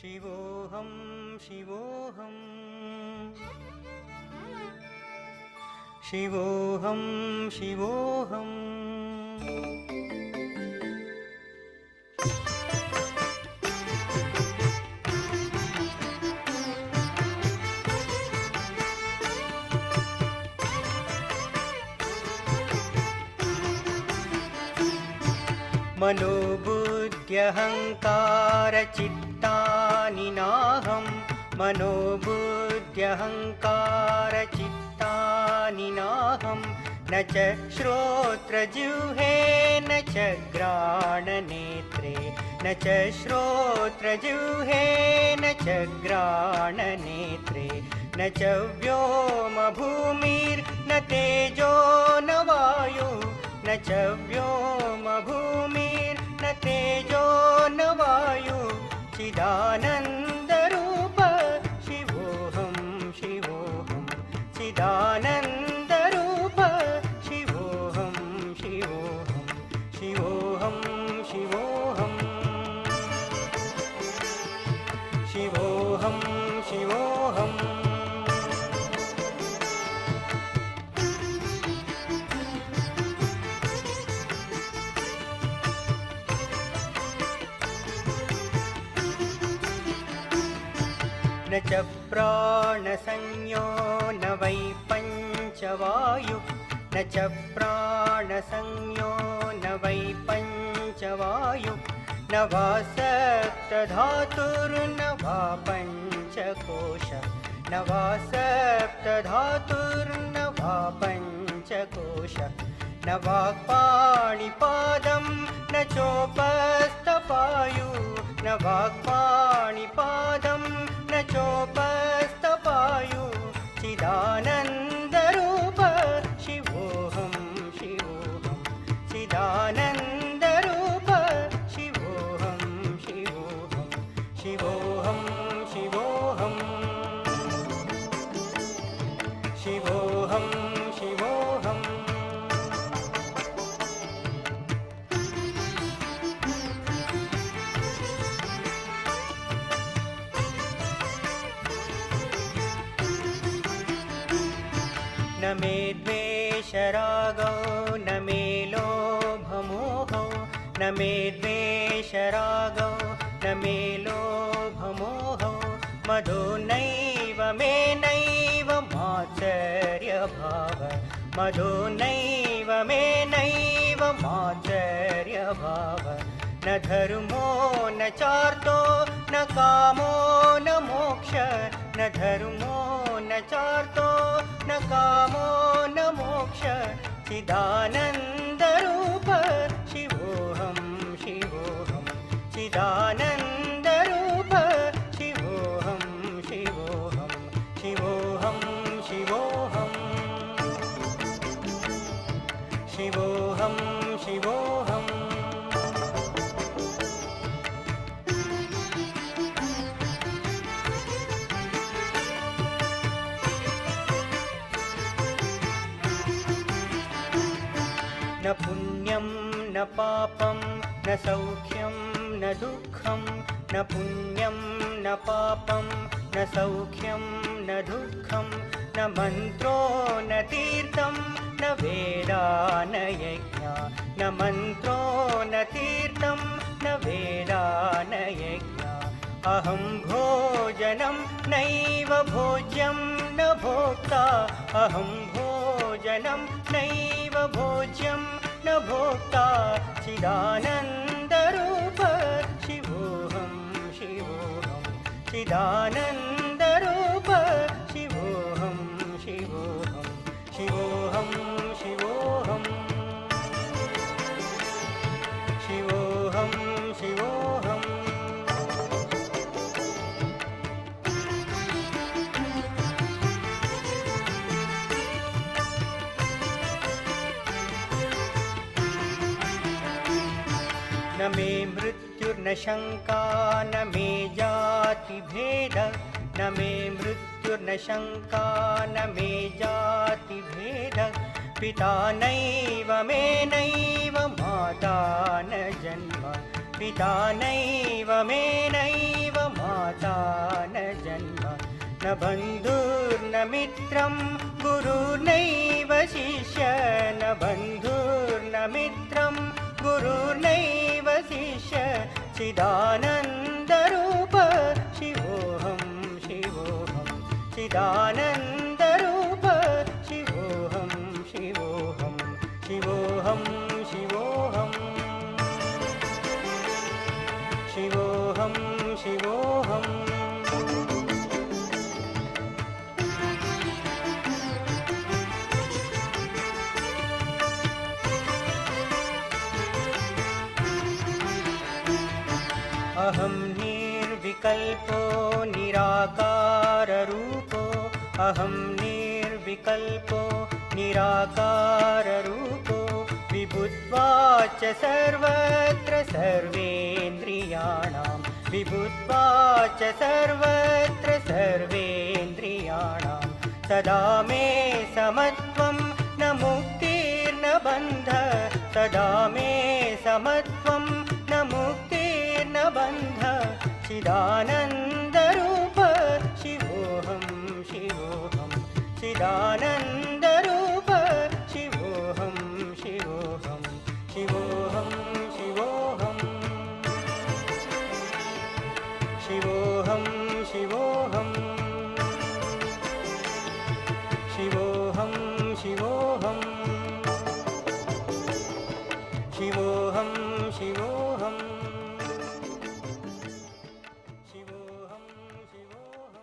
शिवोऽहं शिवोऽहं शिवोऽहं शिवोऽहम् मनोबुद्ध्यहङ्कारचित्तानि नाहं मनोबुद्ध्यहङ्कारचित्तानि नाहं न च श्रोत्रजिह्वे न च घ्राणनेत्रे न च श्रोत्रजिह्वे न च घ्राणनेत्रे न च व्योमभूमिर्न तेजो न वायुः न च व्योमभूमिर्न तेजो न वायुः चिदानन्दरूप शिवोऽहं शिवोऽहं चिदानन्दरूप शिवोऽहं शिवोऽहं शिवोऽहं शिवोऽहं शिवोऽहं शिवोऽहम् न च प्राणसंज्ञो न वै पञ्चवायुः न च प्राणसंज्ञो न वै पञ्चवायुः न वा सप्तधातुर्न वा पञ्चकोशः न वा सप्तधातुर्न वा पञ्चकोशः न वाक्पाणिपादं न चोपस्थपायुः न वाक्पाणिपादं न चोपस्थपायुः चिदानन्दरूप शिवोऽहं शिवोऽहं चिदानन्दरूप शिवोऽहं शिवोऽहं शिवोऽहं शिवोऽहं शिवोऽहं शिवोऽहम् न मे द्वेषरागौ न मे लोभमोहौ न मे द्वेषरागौ न मे लोभमोहौ मदो नैव मे नैव मात्सर्यभाव मदो नैव मे नैव मात्सर्यभाव न धर्मो न चार्थो न कामो न मोक्षः न धर्मो न चार्थो न कामो न मोक्षः चिदानन्दरूप शिवोऽहं शिवोऽहं चिदानन्दरूप शिवोऽहं शिवोऽहं शिवोऽहं शिवोऽहं शिवोऽहं शिवोऽहम् न पुण्यं न पापं न सौख्यं न दुःखं न पुण्यं न पापं न सौख्यं न दुःखं न मन्त्रो न तीर्थं न वेदा न यज्ञा न मन्त्रो न तीर्थं न वेदा न यज्ञा अहं भोजनं नैव भोज्यं न भोक्ता अहं भोजनं नैव भोज्यं न भोक्ता चिदानन्दरूप शिवोऽहं शिवोऽहं चिदानन्दरूप शिवोऽहं शिवोऽहं शिवोऽहं शिवोऽहं शिवोऽहं शिवोऽहम् न मे मृत्युर्न शङ्का न मे जातिभेद न मे मृत्युर्न शङ्का न मे जातिभेद पिता नैव मे नैव माता न जन्म पिता नैव मेनैव माता न जन्म न बन्धुर्न मित्रं गुरुर्नैव शिष्य न बन्धुर्न मित्रं गुरुर्नैव शिष्य चिदानन्दरूप शिवोऽहं शिवोऽहं चिदानन्दरूप शिवोऽहं शिवोऽहं शिवोऽहं शिवोऽहं शिवोऽहं शिवोऽहम् अहं निर्विकल्पो निराकाररूपो अहं निर्विकल्पो निराकाररूपो विभुत्वाच्च सर्वत्र सर्वेन्द्रियाणां विभुत्वाच्च सर्वत्र सर्वेन्द्रियाणां सदा मे समत्वं न मुक्तिर्न बन्धः सदा मे समत्वं न मुक्तिर्न बन्धः चिदानन्दरूप शिवोऽहं शिवोऽहं चिदानन्दरूप शिवोऽहं शिवोऽहं शिवोऽहं शिवोऽहं शिवोऽहं शिवोऽहं शिवोऽहं शिवोऽहं शिवोऽहं शिवोऽहं शिवोऽहं शिवोऽहम्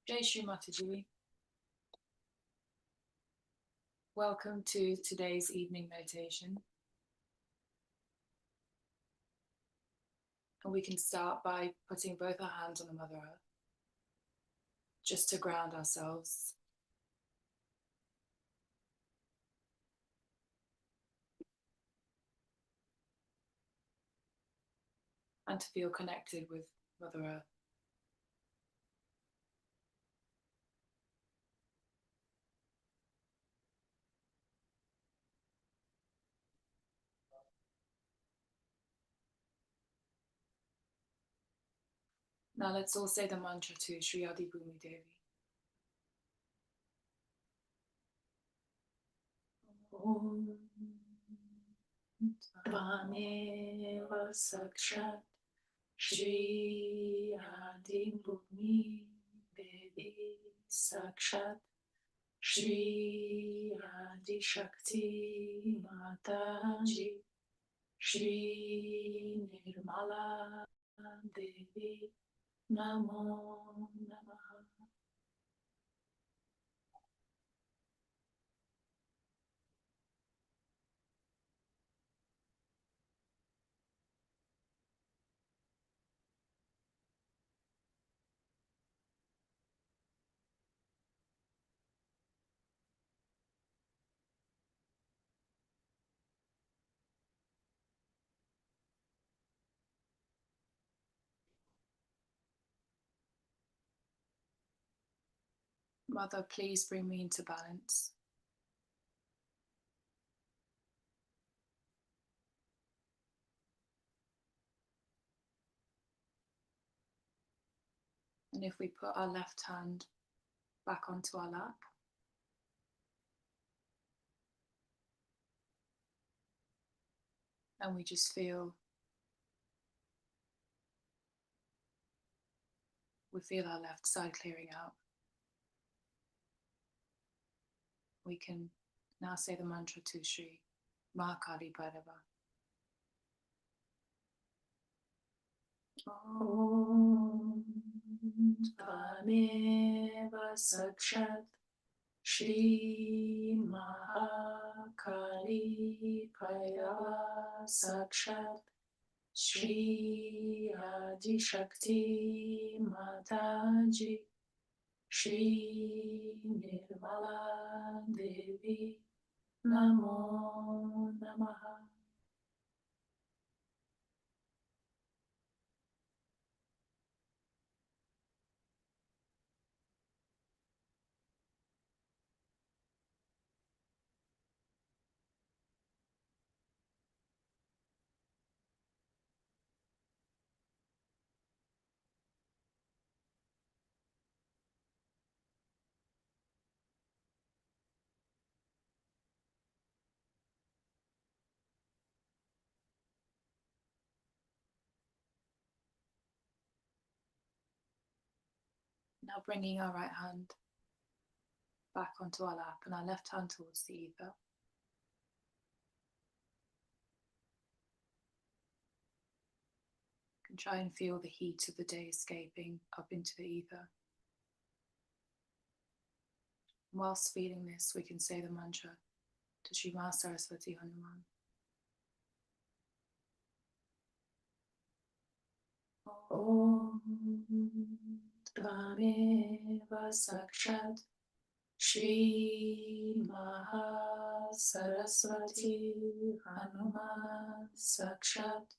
Jai Shri Mataji. Welcome to today's evening meditation. And we can start by putting both our hands on the Mother Earth, just to ground ourselves. And to feel connected with Mother Earth. Now let's all say the mantra to Sri Adi Bhumi Devi. Om Tvameva Sakshat Shri Adi Bhumi Devi Sakshat Shri Adi Shakti Mataji Shri Nirmala Devi Namo Namaha. Mother, please bring me into balance. And if we put our left hand back onto our lap, and we just feel our left side clearing out. We can now say the mantra to Shri Mahakali Bhairava. Om Tvameva Sakshat Shri Mahakali Bhairava Sakshat Shri Adi Shakti Mataji Shri Nirmala Devi Namo Namaha. Now bringing our right hand back onto our lap and our left hand towards the ether. You can try and feel the heat of the day escaping up into the ether. And whilst feeling this, we can say the mantra to Shri Ma Saraswati Hanuman. Om Tvameva Sakshat Shri Maha Saraswati Hanuman Sakshat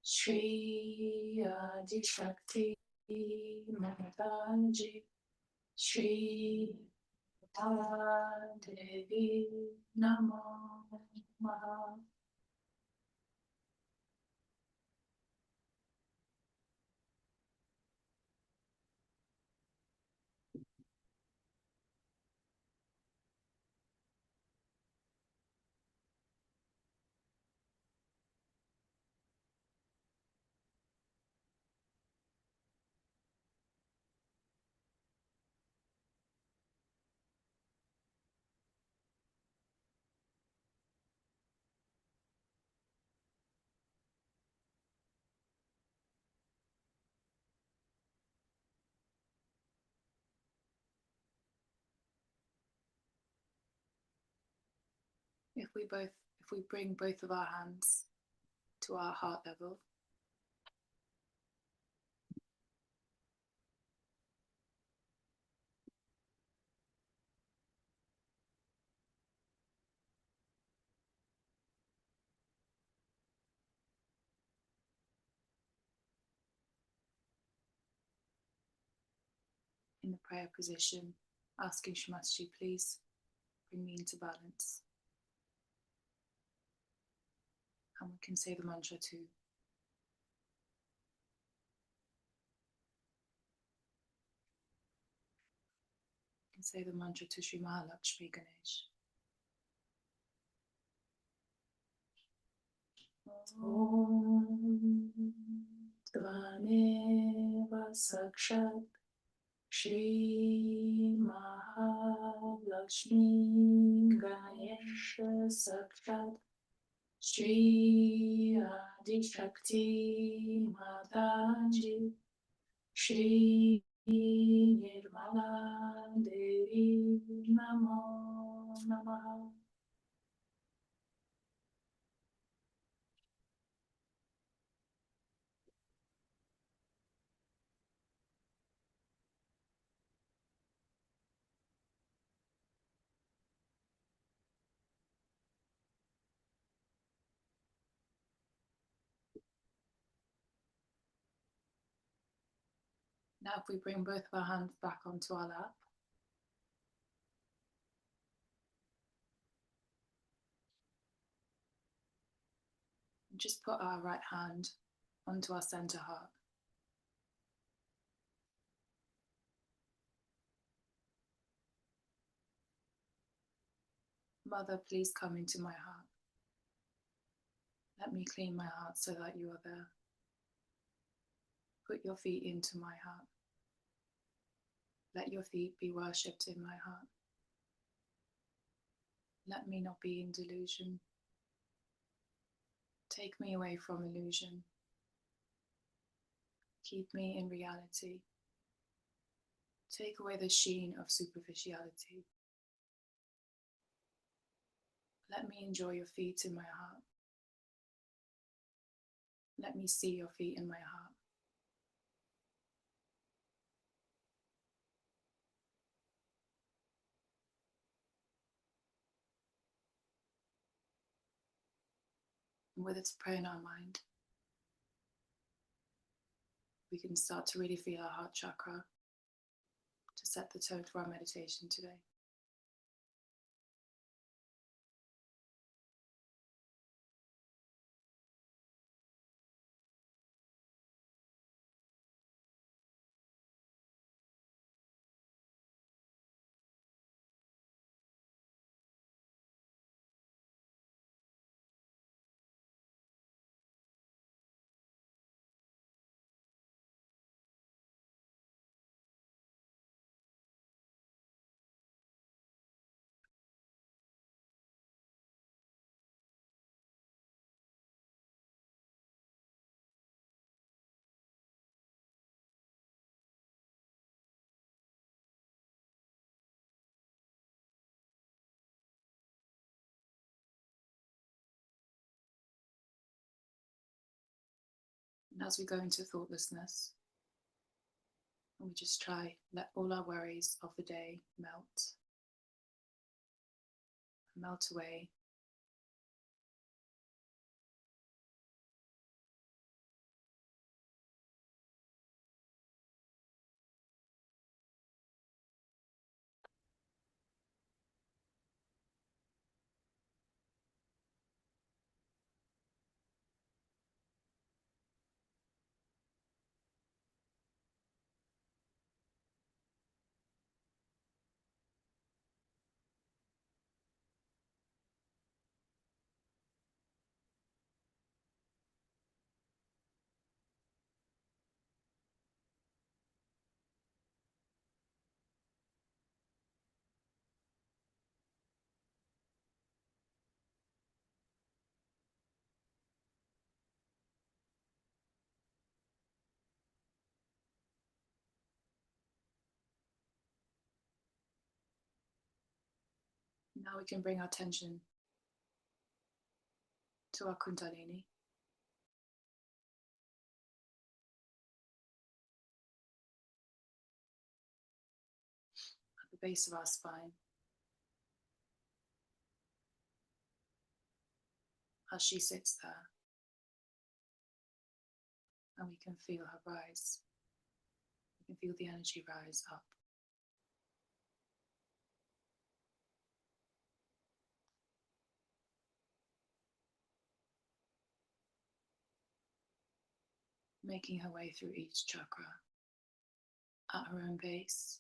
Shri Adi Shakti Mataji Shri Devi Namo Namaha. we bring both of our hands to our heart level, in the prayer position, asking Shamashi, please bring me into balance. And we can say the mantra too. We can say the mantra to Sri Mahalakshmi Ganesh. Om Dvaneva Sakshat Shri Mahalakshmi Ganesh Sakshat Shri Adi Shakti Mataji Shri Nirmala Devi Namo Namaha. Now if we bring both of our hands back onto our lap, and just put our right hand onto our center heart. Mother, please come into my heart. Let me clean my heart so that you are there. Put your feet into my heart. Let your feet be worshipped in my heart. Let me not be in delusion. Take me away from illusion. Keep me in reality. Take away the sheen of superficiality. Let me enjoy your feet in my heart. Let me see your feet in my heart. And with its prayer in our mind, we can start to really feel our heart chakra to set the tone for our meditation today. And as we go into thoughtlessness, and we just let all our worries of the day melt away. Now we can bring our attention to our Kundalini. At the base of our spine. As she sits there, and we can feel her rise. We can feel the energy rise up. Making her way through each chakra at her own pace.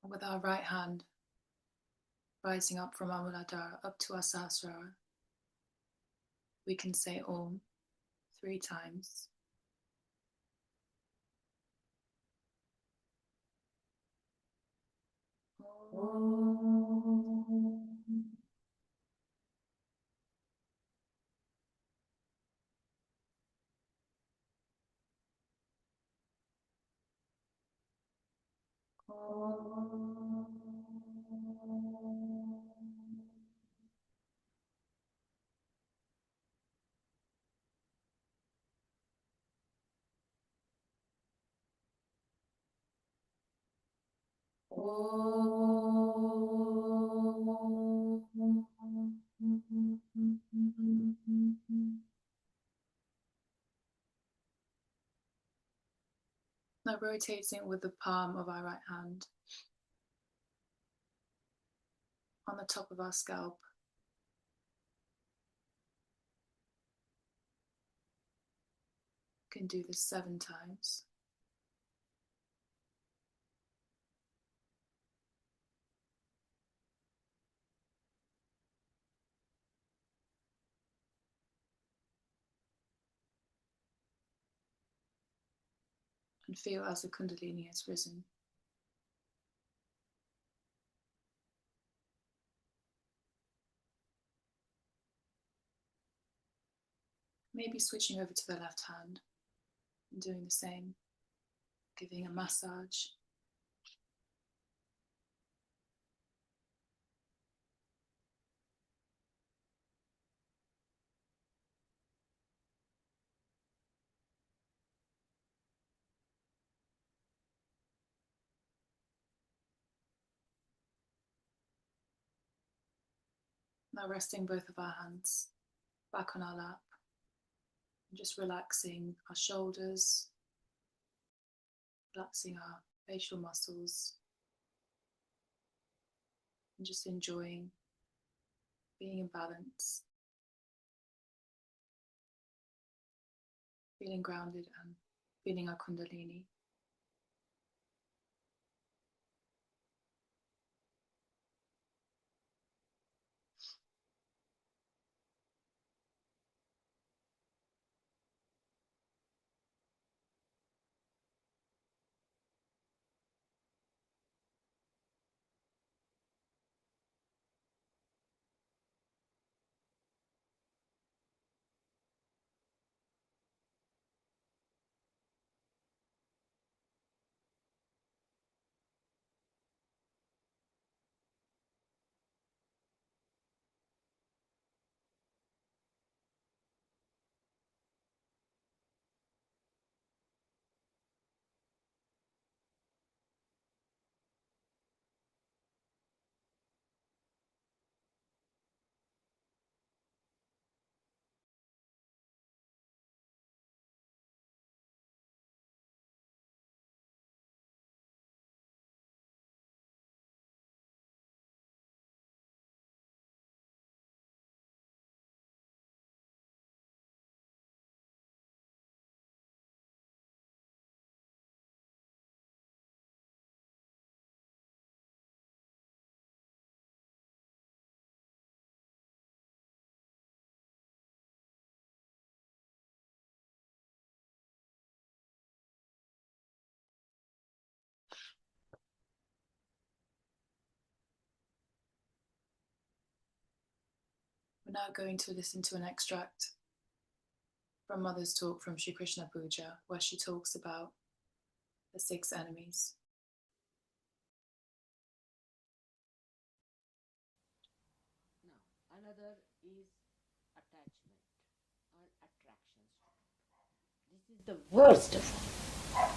With our right hand rising up from our Muladhara up to our Sahasrara, we can say Om 3 times. Om. Now rotating with the palm of our right hand on the top of our scalp. You can do this 7 times. And feel as the Kundalini has risen. Maybe switching over to the left hand and doing the same, giving a massage. Now resting both of our hands back on our lap and just relaxing our shoulders, relaxing our facial muscles, and just enjoying being in balance, feeling grounded and feeling our Kundalini. now going to listen to an extract from Mother's talk from Shri Krishna Puja, where she talks about the 6 enemies. Now, another is attachment and attraction. This is the worst of all.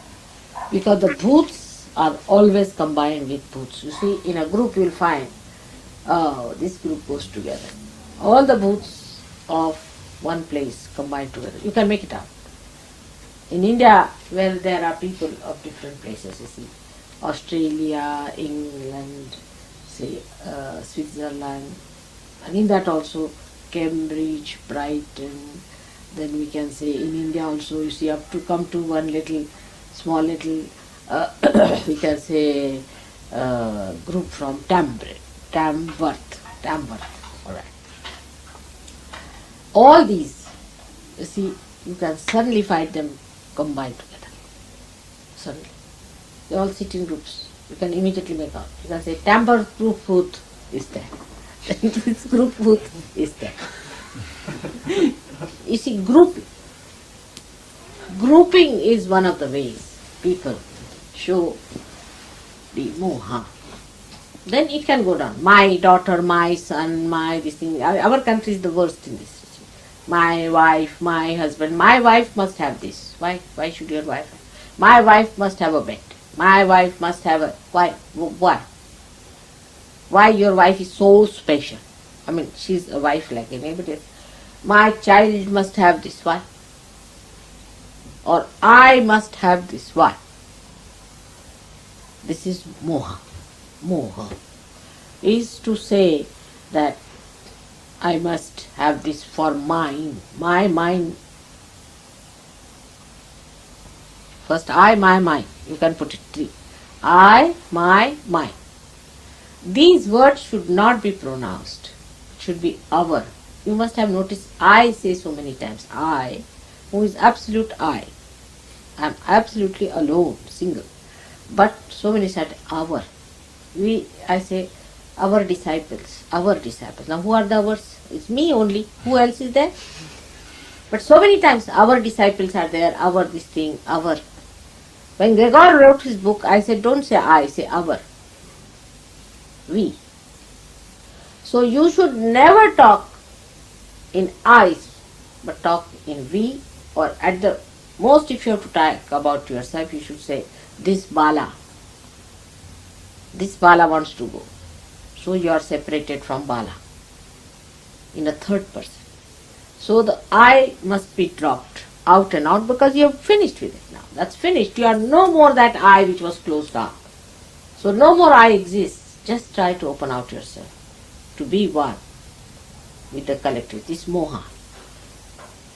Because the bhoots are always combined with bhoots. You see, in a group you'll find, oh, this group goes together. All the bhoots of one place combined together. You can make it out. In India, where there are people of different places, you see, Australia, England, say Switzerland, and in that also Cambridge, Brighton, then we can say in India also, you see, up to come to one little, small little, we can say group from Tamworth, alright. All these, you see, you can suddenly find them combined together, suddenly. They all sit in groups. You can immediately make out. You can say Tamworth group food is there. This group food is there. You see, grouping is one of the ways people show the moha. Then it can go down. My daughter, my son, my this thing. Our country is the worst in this. My wife, my husband. My wife must have this. Why? Why should your wife have? My wife must have a bed. My wife must have a... Why? Why? Why your wife is so special? I mean, she's a wife like anybody else. My child must have this. Why? Or I must have this. Why? This is moha. Moha is to say that I must have this for mine. My mind. First, I, my, mine. You can put it 3. I, my, mine. These words should not be pronounced. It should be our. You must have noticed I say so many times. I, who is absolute I. I am absolutely alone, single. But so many said our. I say our disciples, our disciples. Now who are the ours? It's me only. Who else is there? But so many times our disciples are there, our this thing, our. When Gregor wrote his book, I said, don't say I, say our. We. So you should never talk in I's, but talk in we, or at the most if you have to talk about yourself, you should say, this Bala. This Bala wants to go. So you are separated from Bala in a third person. So the I must be dropped out and out because you have finished with it now. That's finished. You are no more that I which was closed down. So no more I exists. Just try to open out yourself to be one with the collective. This moha.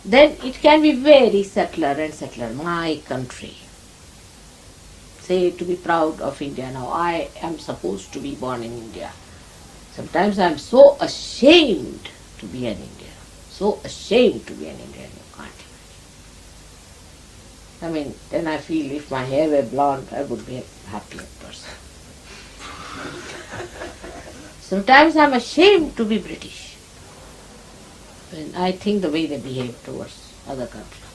Then it can be very subtler and subtler. My country. Say to be proud of India now. I am supposed to be born in India. Sometimes I am so ashamed to be an Indian. So ashamed to be an Indian, you can't imagine. I mean, then I feel if my hair were blonde, I would be a happier person. Sometimes I am ashamed to be British. When I think the way they behave towards other countries.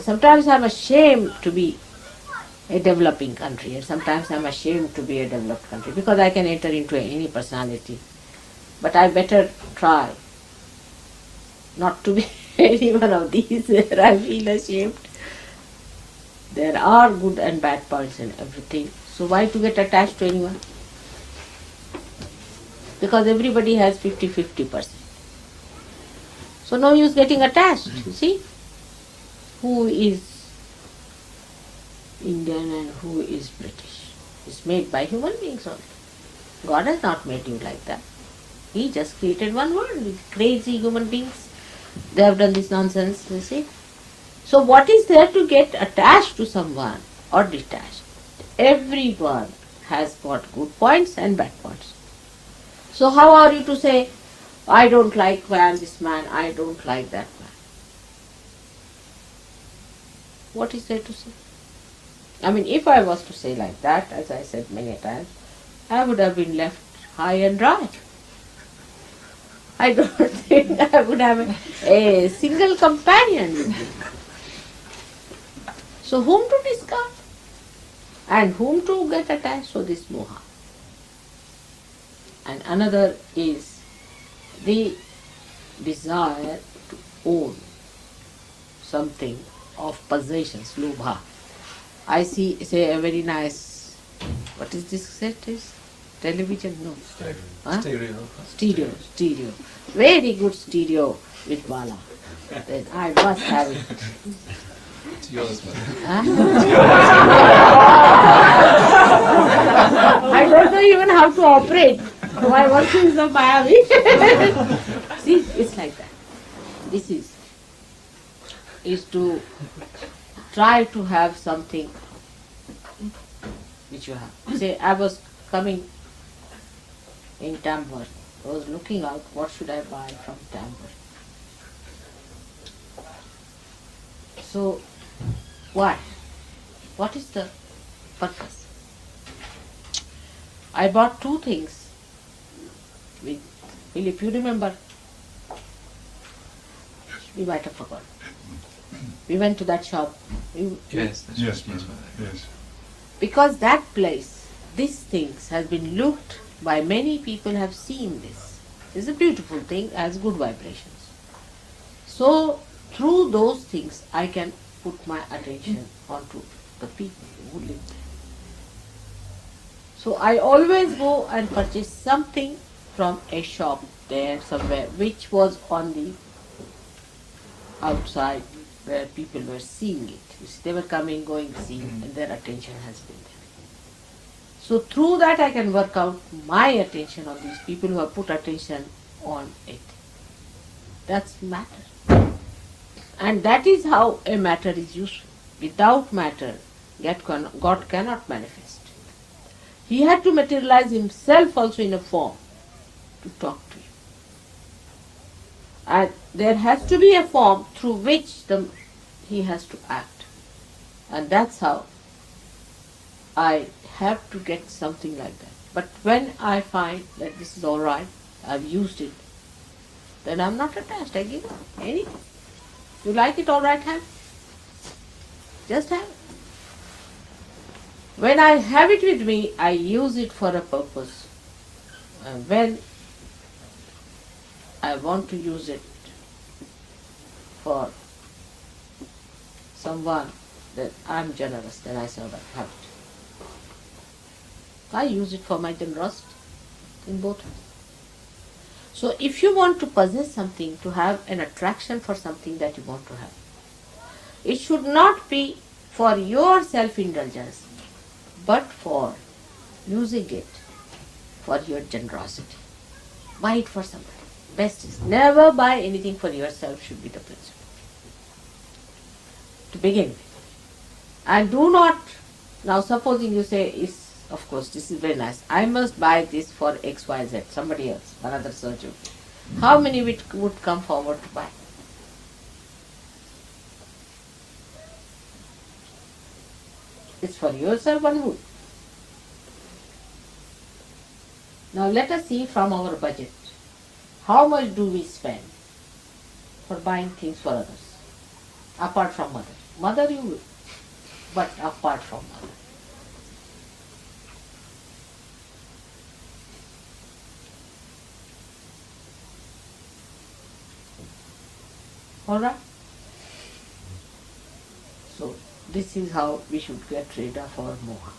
Sometimes I am ashamed to be a developing country, and sometimes I am ashamed to be a developed country because I can enter into any personality. But I better try not to be any one of these where I feel ashamed. There are good and bad points in everything. So why to get attached to anyone? Because everybody has 50-50%. So no use getting attached, you see. Who is Indian and who is British? It's made by human beings only. God has not made you like that. He just created one world with crazy human beings. They have done this nonsense, you see. So what is there to get attached to someone or detached? Everyone has got good points and bad points. So how are you to say, I don't like this man, I don't like that man? What is there to say? I mean, if I was to say like that, as I said many times, I would have been left high and dry. I don't think I would have a single companion with me. So whom to discard and whom to get attached? So this moha. And another is the desire to own something of possessions, lobha. I see, say, a very nice, what is this set is? Television? No. Huh? Stereo. Very good stereo with Bala. Then I must have it. It's yours, man. Huh? I don't know even how to operate. My work is of Miami. See, it's like that. This is to try to have something which you have. Say, I was coming in Tamworth. I was looking out what should I buy from Tamworth. So, why? What is the purpose? I bought two things. Will, if you remember, we might have forgotten. We went to that shop. Yes. Yes, ma'am. Yes. Because that place, these things has been looked by many people, have seen this. It's a beautiful thing, has good vibrations. So through those things I can put my attention onto the people who live there. So I always go and purchase something from a shop there somewhere which was on the outside where people were seeing it. You see, they were coming, going, seeing, and their attention has been there. So through that I can work out my attention on these people who have put attention on it. That's matter. And that is how a matter is useful. Without matter, God cannot manifest. He had to materialize himself also in a form to talk to you. And there has to be a form through which he has to act. And that's how I have to get something like that. But when I find that this is all right, I've used it, then I'm not attached. I give up anything. You like it, all right, have it. Just have it. When I have it with me, I use it for a purpose. And when I want to use it for someone that I'm generous, then I say, have it. I use it for my generosity in both ways. So if you want to possess something, to have an attraction for something that you want to have, it should not be for your self-indulgence, but for using it for your generosity. Buy it for somebody. Best is never buy anything for yourself should be the principle. To begin with. And do not, now supposing you say, of course this is very nice, I must buy this for XYZ, somebody else, another surgeon. How many would come forward to buy? It's for yourself, one would. Now let us see from our budget, how much do we spend for buying things for others, apart from mother. Mother you will, but apart from mother. Alright? So this is how we should get rid of our moha.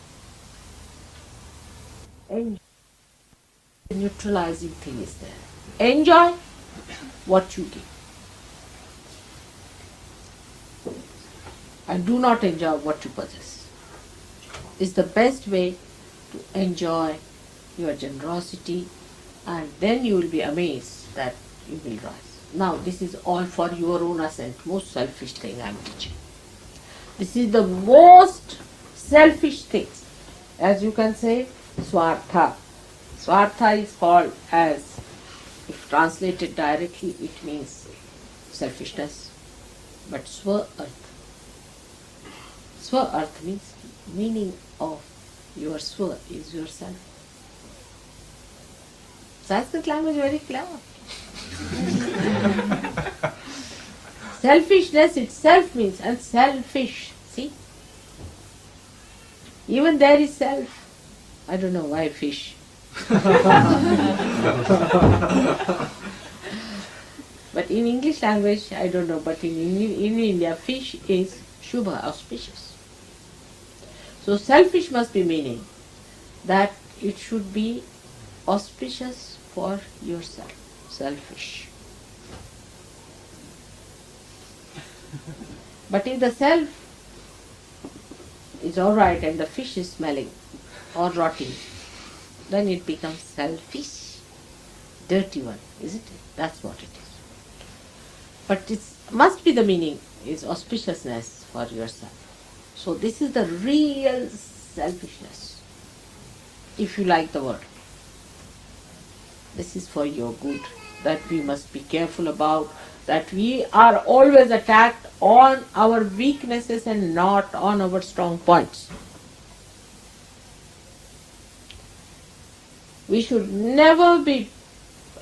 Enjoy. The neutralizing thing is there. Enjoy what you give. And do not enjoy what you possess. It's the best way to enjoy your generosity, and then you will be amazed that you will rise. Now this is all for your own ascent, most selfish thing I am teaching. This is the most selfish thing. As you can say, swartha. Swartha is called as, if translated directly, it means selfishness. But swa-arth. Swa-arth means meaning of your swa is yourself. Sanskrit language is very clever. Selfishness itself means, and selfish, see? Even there is self. I don't know why fish. But in English language, I don't know, but in India, fish is Shubha, auspicious. So selfish must be meaning that it should be auspicious for yourself. Selfish. But if the self is alright and the fish is smelling or rotting, then it becomes selfish, dirty one, isn't it? That's what it is. But it must be the meaning is auspiciousness for yourself. So this is the real selfishness, if you like the word. This is for your good, that we must be careful about, that we are always attacked on our weaknesses and not on our strong points. We should never be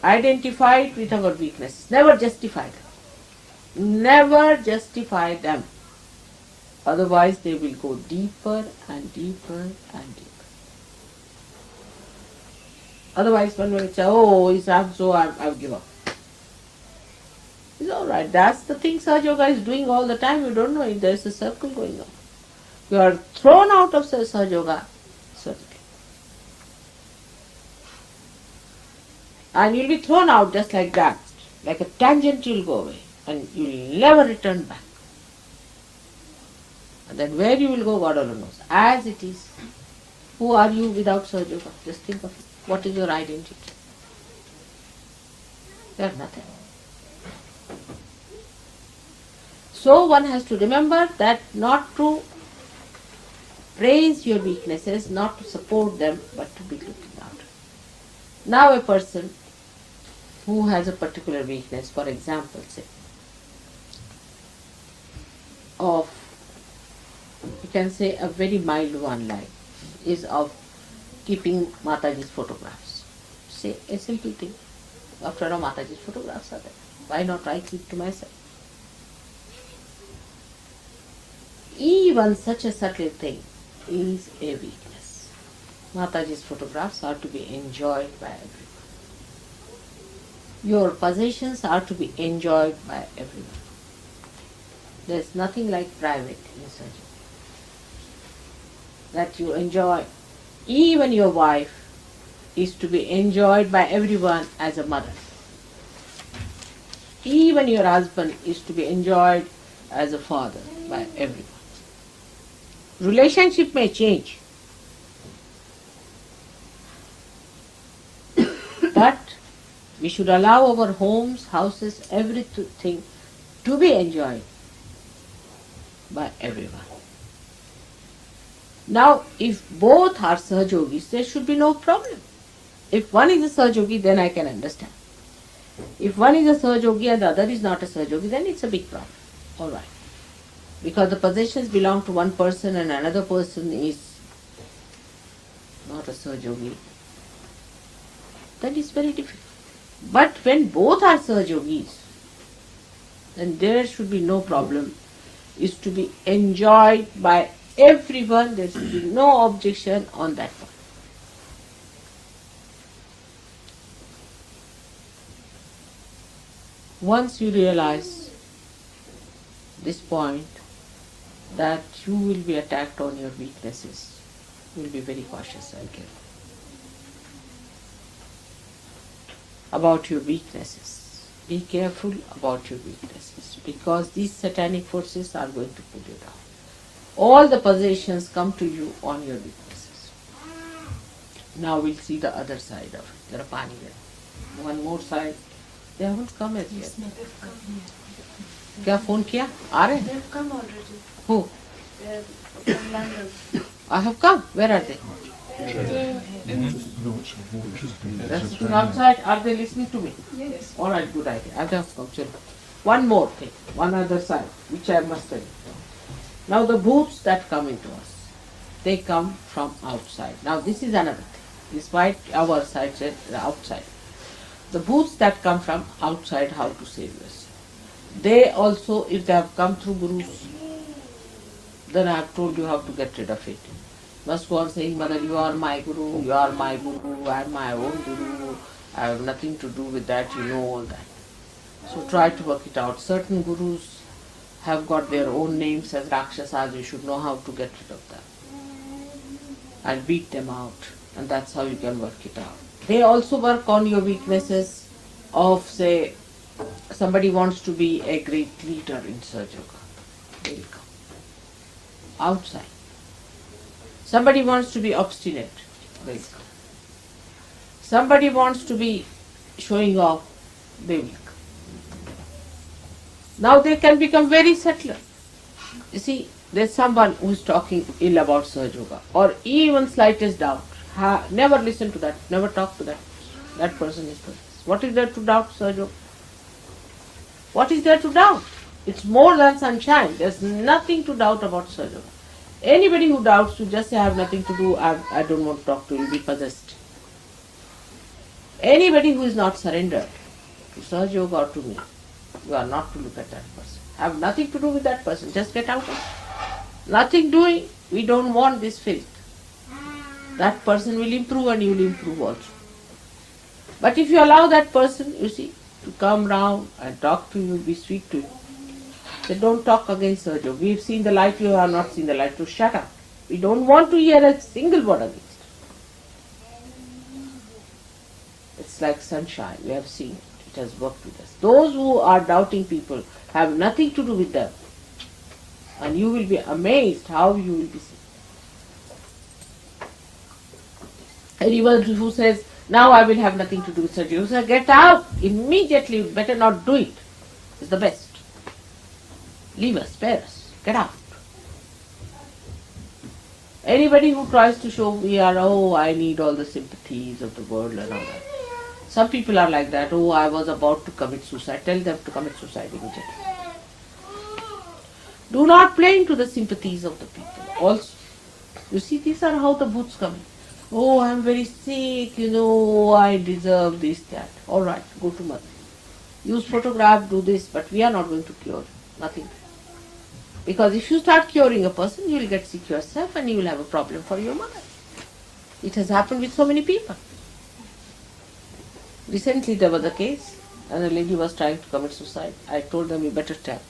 identified with our weaknesses, never justify them. Never justify them. Otherwise they will go deeper and deeper and deeper. Otherwise one will say, oh, so I'll give up. It's alright. That's the thing Sahaja Yoga is doing all the time. You don't know if there's a circle going on. You are thrown out of Sahaja Yoga circle. And you'll be thrown out just like that. Like a tangent you'll go away. And you'll never return back. And then where you will go, God alone knows. As it is. Who are you without Sahaja Yoga? Just think of it. What is your identity? You are nothing. So one has to remember that not to praise your weaknesses, not to support them, but to be looking out. Now a person who has a particular weakness, for example, say, of, you can say a very mild one like, is of keeping Mataji's photographs. Say a simple thing. After all, Mataji's photographs are there. Why not I keep to myself? Even such a subtle thing is a weakness. Mataji's photographs are to be enjoyed by everyone. Your possessions are to be enjoyed by everyone. There is nothing like private in surgery. That you enjoy. Even your wife is to be enjoyed by everyone as a mother. Even your husband is to be enjoyed as a father by everyone. Relationship may change, but we should allow our homes, houses, everything to be enjoyed by everyone. Now, if both are Sahajogis, there should be no problem. If one is a Sahajogi, then I can understand. If one is a Sahajogi and the other is not a Sahajogi, then it's a big problem. Alright. Because the possessions belong to one person and another person is not a Sahajogi, then it's very difficult. But when both are Sahajogis, then there should be no problem. It's to be enjoyed by everyone. There should be no objection on that one. Once you realize this point, that you will be attacked on your weaknesses, you will be very cautious and careful about your weaknesses. Be careful about your weaknesses, because these satanic forces are going to pull you down. All the possessions come to you on your weaknesses. Now we'll see the other side of it. There are pani there. One more side. They haven't come as yet. क्या phone किया? आ रहे? They have come already. Who? They're from London. I have come. Where are they? They're sitting outside. Are they listening to me? Yes. All right, good idea. I have come. One more thing, one other side, which I must tell you. Now the bhoots that come into us, they come from outside. Now this is another thing. Despite our side said outside. The bhoots that come from outside, how to save yourself. They also, if they have come through gurus, then I have told you how to get rid of it. Must go on saying, Mother, you are my guru, you are my guru, I am my own guru, I have nothing to do with that, you know all that. So try to work it out. Certain gurus have got their own names as Rakshasas, you should know how to get rid of them. And beat them out. And that's how you can work it out. They also work on your weaknesses of, say, somebody wants to be a great leader in Surge Yoga. They will come. Outside. Somebody wants to be obstinate. They will come. Somebody wants to be showing off. They will come. Now they can become very subtle. You see, there's someone who's talking ill about Surge Yoga or even slightest doubt. Never listen to that. Never talk to that. That person is possessed. What is there to doubt, Surge Yoga? What is there to doubt? It's more than sunshine. There's nothing to doubt about Surge Yoga. Anybody who doubts, you just say, I have nothing to do, I don't want to talk to you, you'll be possessed. Anybody who is not surrendered to Surge Yoga or to me, you are not to look at that person. Have nothing to do with that person. Just get out of it. Nothing doing. We don't want this filth. That person will improve and you will improve also. But if you allow that person, you see, to come round and talk to you, be sweet to you, then don't talk against Surge Yoga. We've seen the light, you have not seen the light, so shut up. We don't want to hear a single word against it. It's like sunshine. We have seen it. It has worked with us. Those who are doubting people have nothing to do with them. And you will be amazed how you will be seen. Anyone who says, now I will have nothing to do with Surge Yoga, you say, get out immediately, you better not do it. It's the best. Leave us, spare us, get out. Anybody who tries to show we are, oh, I need all the sympathies of the world and all that. Some people are like that, oh, I was about to commit suicide. Tell them to commit suicide immediately. Do not play into the sympathies of the people. Also, you see, these are how the bhoots come in. Oh, I am very sick, I deserve this, that. All right, go to mother. Use photograph, do this, but we are not going to cure you. Nothing. Because if you start curing a person, you will get sick yourself and you will have a problem for your mother. It has happened with so many people. Recently there was a case and a lady was trying to commit suicide. I told them, you better tell,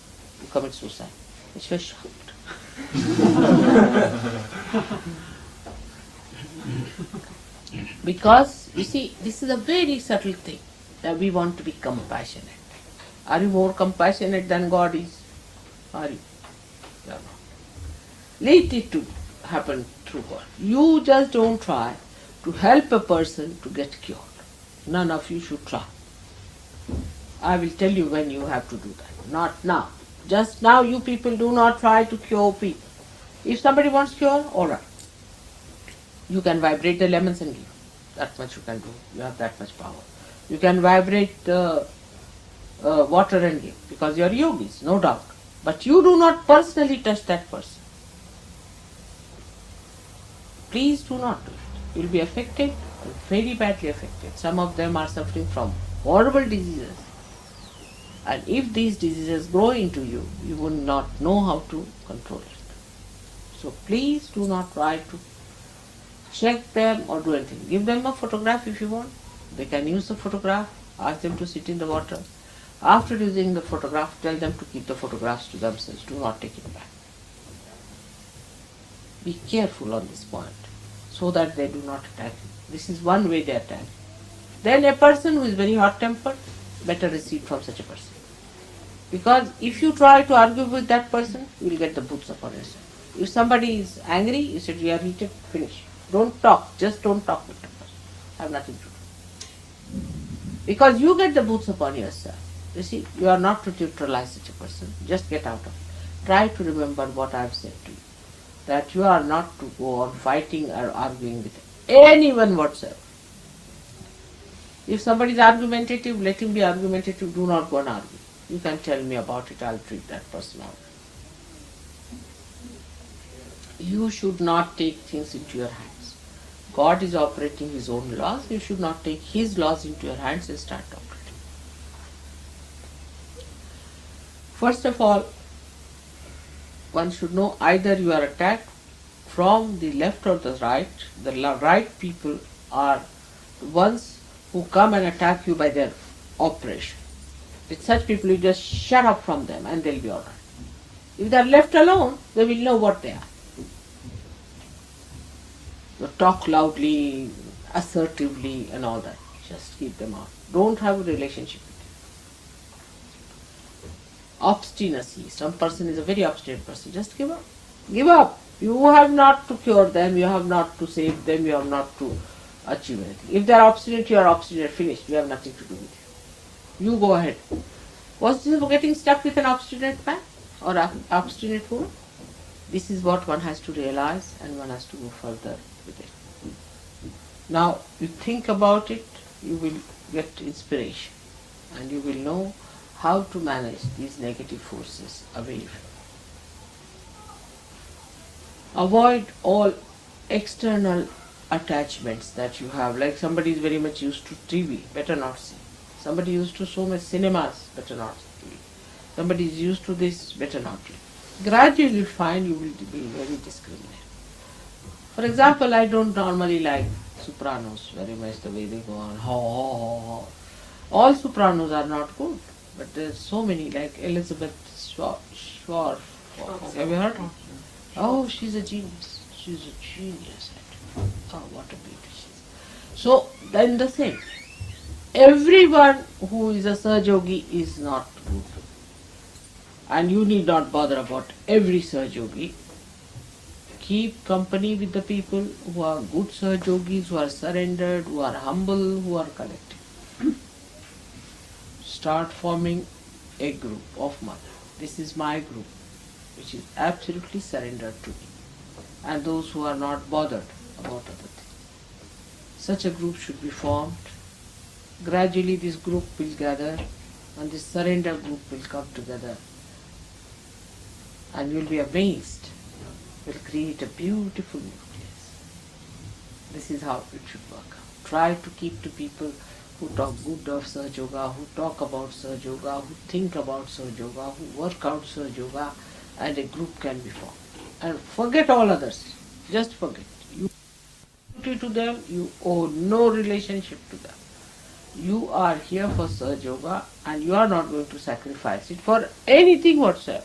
you commit suicide. And she was shocked. Because, you see, this is a very subtle thing that we want to be compassionate. Are you more compassionate than God is? Are you? No. Let it to happen through God. You just don't try to help a person to get cured. None of you should try. I will tell you when you have to do that. Not now. Just now you people do not try to cure people. If somebody wants cure, alright. You can vibrate the lemons and give. That much you can do. You have that much power. You can vibrate the water and give, because you are yogis, no doubt. But you do not personally touch that person. Please do not do it. You will be affected, very badly affected. Some of them are suffering from horrible diseases. And if these diseases grow into you, you will not know how to control it. So please do not try to check them or do anything. Give them a photograph if you want. They can use the photograph. Ask them to sit in the water. After using the photograph, tell them to keep the photographs to themselves. Do not take it back. Be careful on this point so that they do not attack you. This is one way they attack. Then a person who is very hot-tempered, better recede from such a person. Because if you try to argue with that person, you will get the boots upon yourself. If somebody is angry, you said you are heated, finish. Don't talk, just don't talk with that person. Have nothing to do. Because you get the boots upon yourself. You see, you are not to neutralize such a person. Just get out of it. Try to remember what I have said to you. That you are not to go on fighting or arguing with anyone whatsoever. If somebody is argumentative, let him be argumentative. Do not go and argue. You can tell me about it. I will treat that person out. You should not take things into your hands. God is operating His own laws, you should not take His laws into your hands and start operating. First of all, one should know either you are attacked from the left or the right. The right people are the ones who come and attack you by their oppression. With such people, you just shut up from them and they'll be alright. If they are left alone, they will know what they are. You talk loudly, assertively and all that. Just keep them out. Don't have a relationship with them. Obstinacy. Some person is a very obstinate person. Just give up. Give up. You have not to cure them, you have not to save them, you have not to achieve anything. If they are obstinate, you are obstinate, finished. You have nothing to do with you. You go ahead. What's this for getting stuck with an obstinate man or an obstinate woman? This is what one has to realize and one has to go further with it. Now, you think about it, you will get inspiration and you will know how to manage these negative forces away from you. Avoid all external attachments that you have. Like somebody is very much used to TV, better not see. Somebody used to so much cinemas, better not see. Somebody is used to this, better not do. Gradually you find you will be very discriminating. For example, I don't normally like sopranos very much, the way they go on. All sopranos are not good, but there's so many, like Elizabeth Schwartz. Have you heard? Oh, she's a genius. She's a genius. Oh, what a beauty she is. So, then the same. Everyone who is a Sahaja Yogi is not good. And you need not bother about every Sahaja Yogi. Keep company with the people who are good Sahaja Yogis, who are surrendered, who are humble, who are collective. Start forming a group of mother. This is my group, which is absolutely surrendered to me, and those who are not bothered about other things. Such a group should be formed. Gradually this group will gather and this surrender group will come together and you will be amazed. Will create a beautiful nucleus. This is how it should work out. Try to keep to people who talk good of Sahaja Yoga, who talk about Sahaja Yoga, who think about Sahaja Yoga, who work out Sahaja Yoga, and a group can be formed. And forget all others. Just forget. You owe duty to them, you owe no relationship to them. You are here for Sahaja Yoga and you are not going to sacrifice it for anything whatsoever.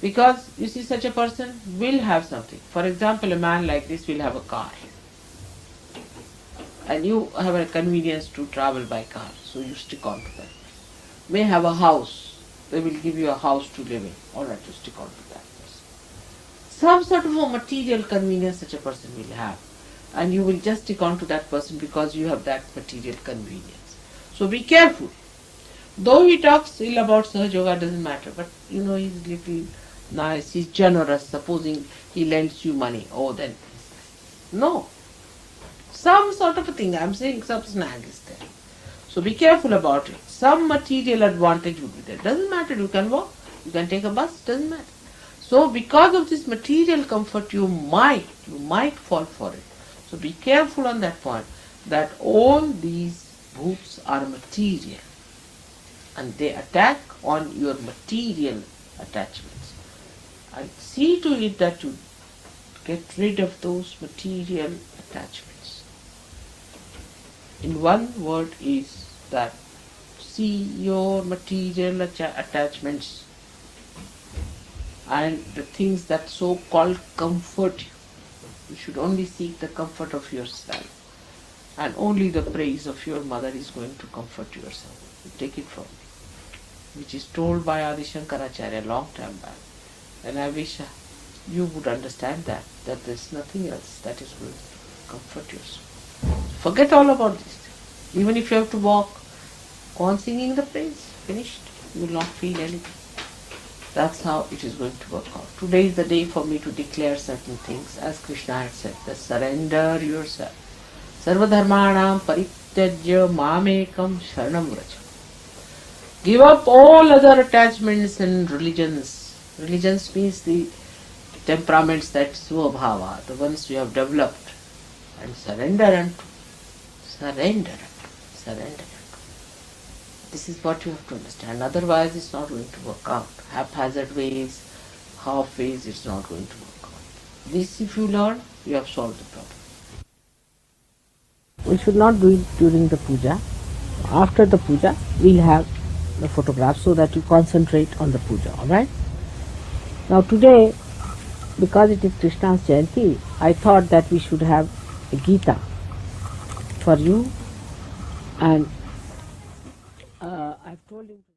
Because you see, such a person will have something. For example, a man like this will have a car. And you have a convenience to travel by car, so you stick on to that. May have a house. They will give you a house to live in. Alright, you stick on to that person. Some sort of a material convenience such a person will have. And you will just stick on to that person because you have that material convenience. So be careful. Though he talks ill about Sahaja Yoga, doesn't matter. But you know, he's little nice, he's generous. Supposing he lends you money. Oh, then. No. Some sort of a thing. I'm saying some snag is there. So be careful about it. Some material advantage would be there. Doesn't matter. You can walk. You can take a bus. Doesn't matter. So because of this material comfort, you might fall for it. So be careful on that point, that all these bhoots are material and they attack on your material attachments. And see to it that you get rid of those material attachments. In one word is that see your material attachments and the things that so-called comfort you. You should only seek the comfort of yourself, and only the praise of your mother is going to comfort yourself. You take it from me, which is told by Adi Shankaracharya a long time back. And I wish you would understand that there is nothing else that is going to comfort yourself. Forget all about this. Even if you have to walk, go on singing the praise. Finished. You will not feel anything. That's how it is going to work out. Today is the day for me to declare certain things, as Krishna had said, that surrender yourself. Sarvadharmanam parityajya mamekam sharanam vraja. Give up all other attachments and religions. Religions means the temperaments that svabhava, the ones you have developed surrender unto. Surrender unto. Surrender unto. This is what you have to understand. Otherwise, it's not going to work out. Haphazard ways, half ways, it's not going to work out. This, if you learn, you have solved the problem. We should not do it during the puja. After the puja, we'll have the photograph so that you concentrate on the puja, alright? Now today, because it is Krishna's Jayanti, I thought that we should have a Gita for you, and I've told him to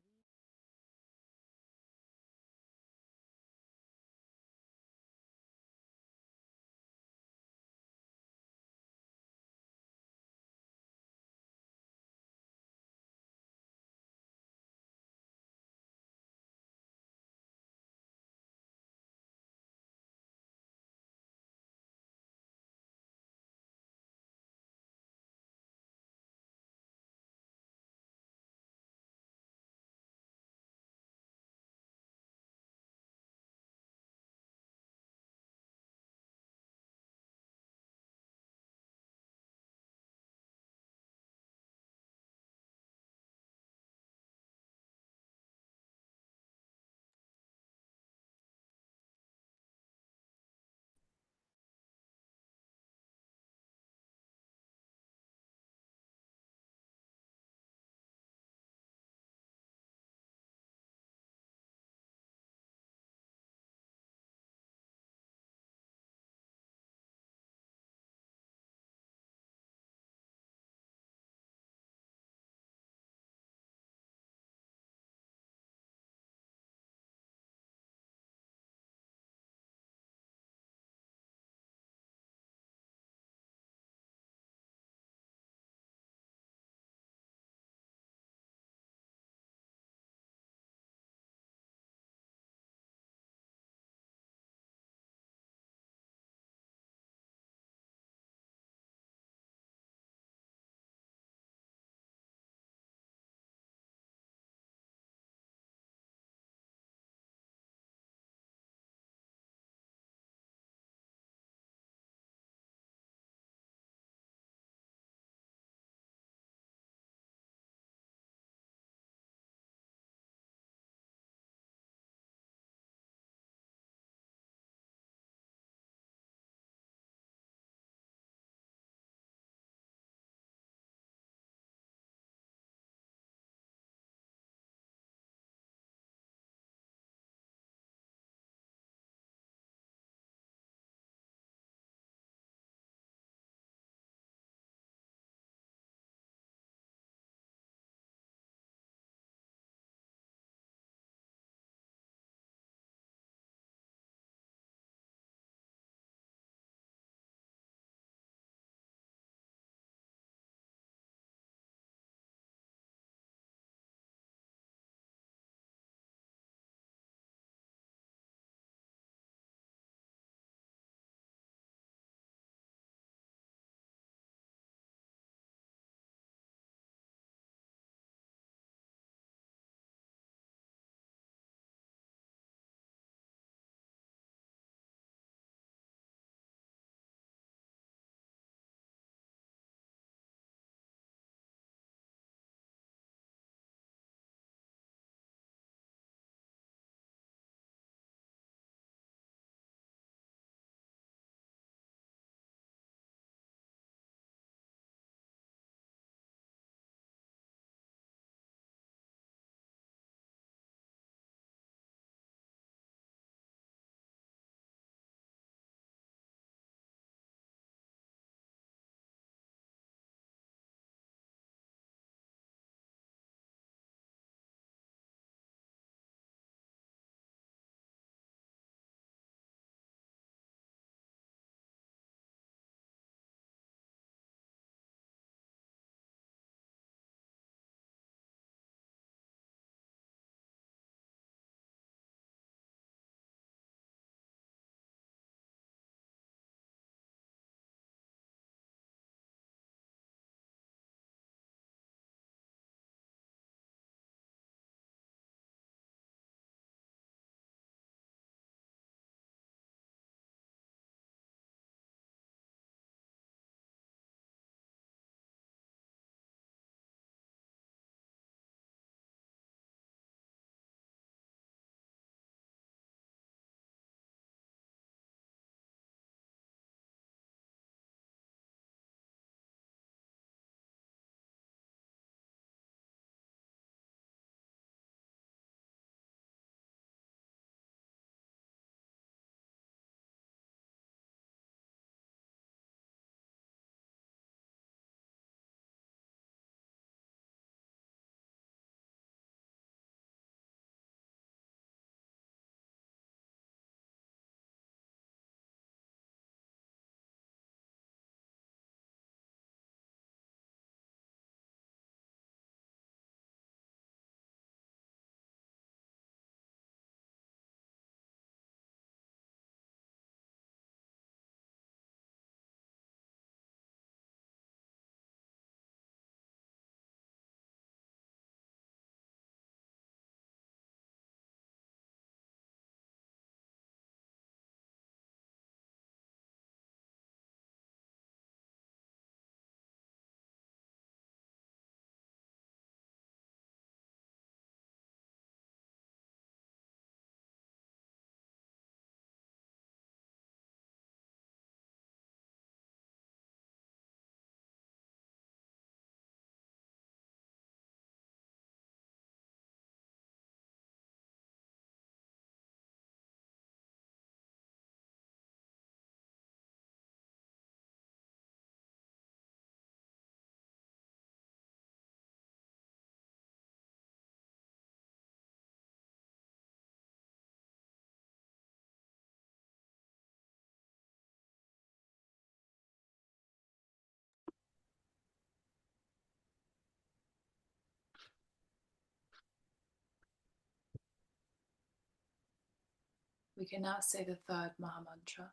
We can now say the third Mahamantra.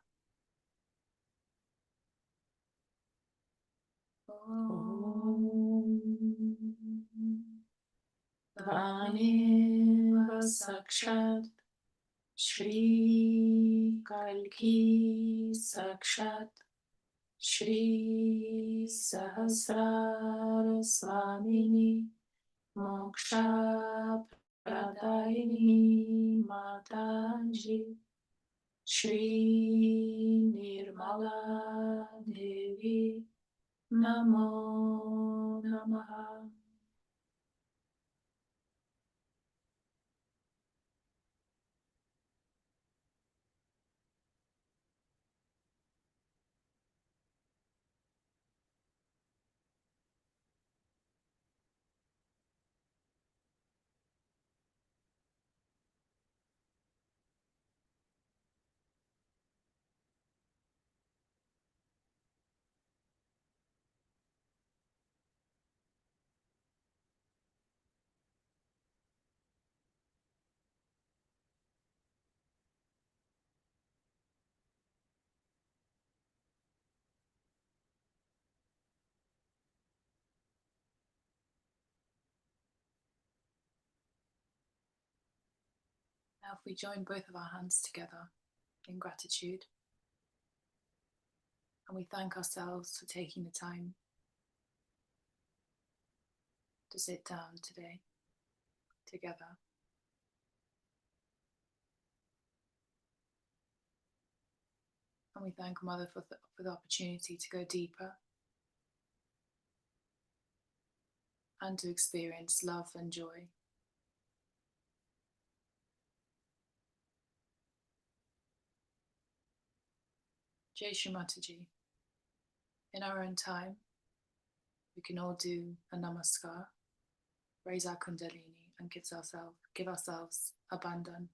Om Tvameva Sakshat Shri Kalki Sakshat Shri Sahasrara Swamini Moksha Pradayini Mataji Shri Nirmala Devi Namo Namaha. Now, if we join both of our hands together in gratitude, and we thank ourselves for taking the time to sit down today together. And we thank Mother for the opportunity to go deeper and to experience love and joy. Jai Shri Mataji. In our own time, we can all do a namaskar, raise our kundalini, and give ourselves abandon